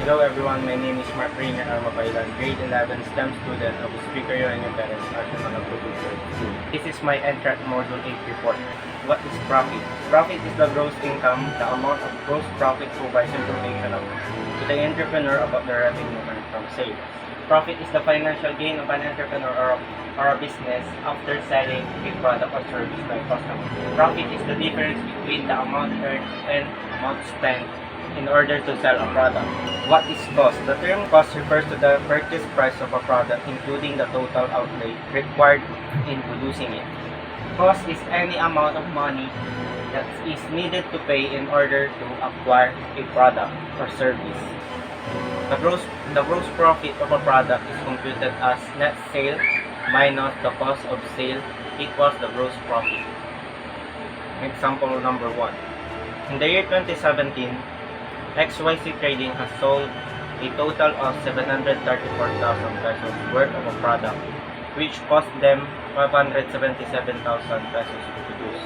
Hello everyone, my name is Marc, Rainier Mabaylan, grade 11 STEM student of Speaker Rainier Mabaylan National Producer School. This is my NCAT Module 8 report. What is profit? Profit is the gross income, the amount of gross profit provides information to the entrepreneur about the revenue earned from sales. Profit is the financial gain of an entrepreneur or a business after selling a product or service by customer. Profit is the difference between the amount earned and amount spent in order to sell a product. What is cost? The term cost refers to the purchase price of a product, including the total outlay required in producing it. Cost is any amount of money that is needed to pay in order to acquire a product or service. The gross profit of a product is computed as net sale minus the cost of sale equals the gross profit. Example number 1. In the year 2017, XYZ Trading has sold a total of 734,000 pesos worth of a product, which cost them 577,000 pesos to produce.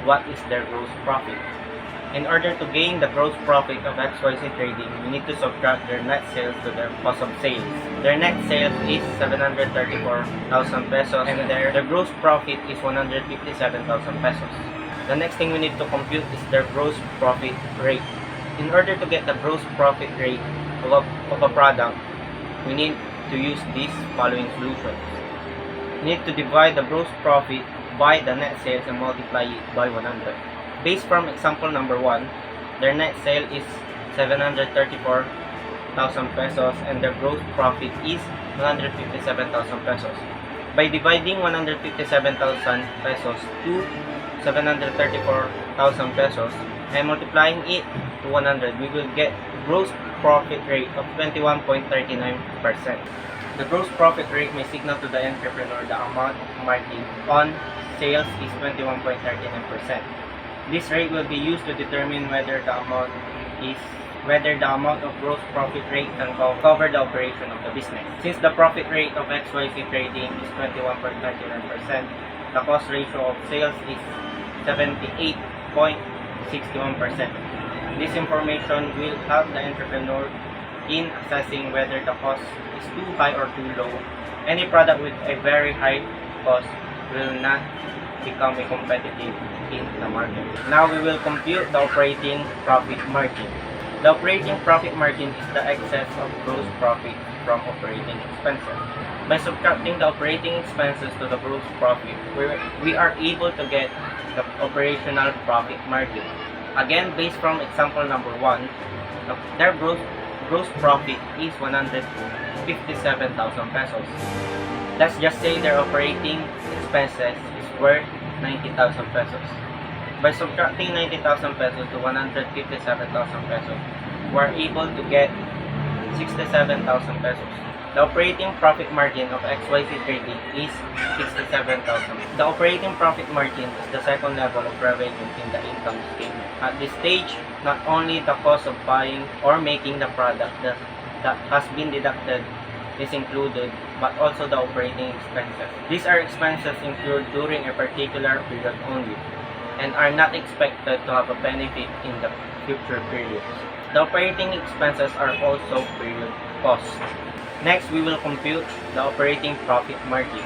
What is their gross profit? In order to gain the gross profit of XYZ Trading, we need to subtract their net sales to their cost of sales. Their net sales is 734,000 pesos and their gross profit is 157,000 pesos. The next thing we need to compute is their gross profit rate. In order to get the gross profit rate of a product, we need to use these following solutions. We need to divide the gross profit by the net sales and multiply it by 100. Based from example number 1, their net sale is 734,000 pesos and their gross profit is 157,000 pesos. By dividing 157,000 pesos to 734,000 pesos and multiplying it to 100, we will get gross profit rate of 21.39%. The gross profit rate may signal to the entrepreneur the amount of margin on sales is 21.39%. This rate will be used to determine whether the amount of gross profit rate can cover the operation of the business. Since the profit rate of XYZ Trading is 21.39%, the cost ratio of sales is 78.61%. This information will help the entrepreneur in assessing whether the cost is too high or too low. Any product with a very high cost will not become a competitive in the market. Now we will compute the operating profit margin. The operating profit margin is the excess of gross profit from operating expenses. By subtracting the operating expenses to the gross profit, we are able to get the operational profit margin. Again, based from example number 1, their gross profit is 157,000 pesos. Let's just say their operating expenses is worth 90,000 pesos. By subtracting 90,000 pesos to 157,000 pesos, we are able to get 67,000 pesos. The operating profit margin of XYZ Trading is 67,000. The operating profit margin is the second level of revenue in the income statement. At this stage, not only the cost of buying or making the product that has been deducted is included, but also the operating expenses. These are expenses incurred during a particular period only and are not expected to have a benefit in the future periods. The operating expenses are also period costs. Next, we will compute the operating profit margin.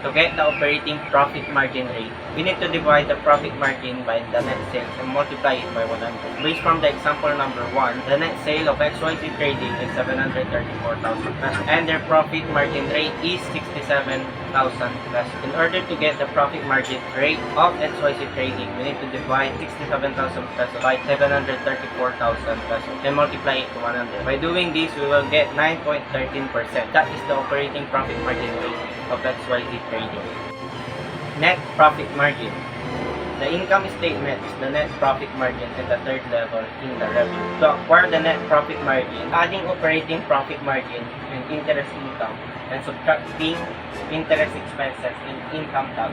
To get the operating profit margin rate, we need to divide the profit margin by the net sales and multiply it by 100. Based from the example number 1, the net sale of XYZ Trading is 734,000 pesos and their profit margin rate is 67,000 pesos. In order to get the profit margin rate of XYZ Trading, we need to divide 67,000 pesos by 734,000 pesos and multiply it to 100. By doing this, we will get 9.13%. That is the operating profit margin rate of XYZ Trading. Net profit margin. The income statement is the net profit margin at the third level in the revenue. To acquire the net profit margin, adding operating profit margin and interest income and subtracting interest expenses and income tax,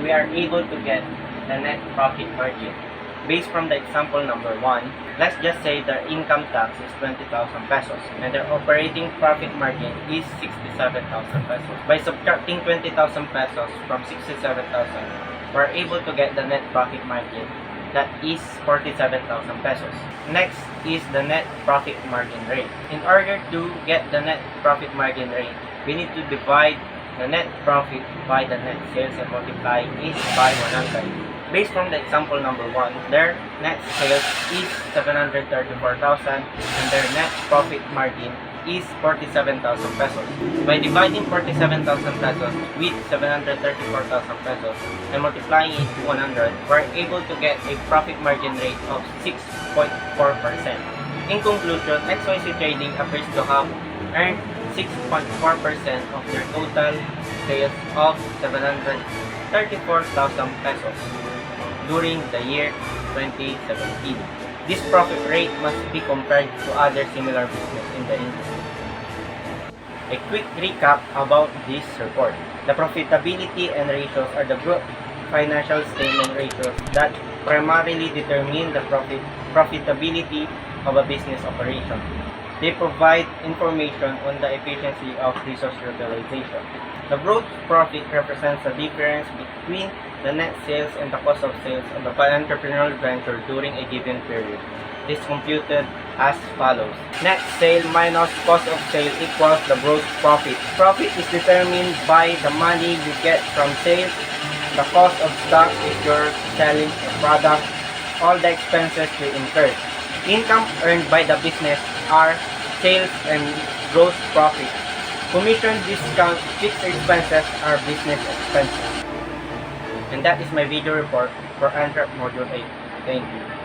we are able to get the net profit margin. Based from the example number 1, let's just say their income tax is 20,000 pesos and their operating profit margin is 67,000 pesos. By subtracting 20,000 pesos from 67,000, we're able to get the net profit margin that is 47,000 pesos. Next is the net profit margin rate. In order to get the net profit margin rate, we need to divide the net profit by the net sales and multiply it by 100. Based from the example number 1, their net sales is 734,000 and their net profit margin is 47,000 pesos. By dividing 47,000 pesos with 734,000 pesos and multiplying it to 100, we're able to get a profit margin rate of 6.4%. In conclusion, XYZ Trading appears to have earned 6.4% of their total sales of 734,000 pesos during the year 2017. This profit rate must be compared to other similar business in the industry. A quick recap about this report. The profitability and ratios are the group financial statement ratios that primarily determine the profitability of a business operation. They provide information on the efficiency of resource utilization. The gross profit represents the difference between the net sales and the cost of sales of the entrepreneurial venture during a given period. This is computed as follows. Net sale minus cost of sale equals the gross profit. Profit is determined by the money you get from sales. The cost of stock is your selling a product. All the expenses you incur. Income earned by the business are sales and gross profit. Commission, discount, fixed expenses are business expenses. And that is my video report for Entrep Module 8. Thank you.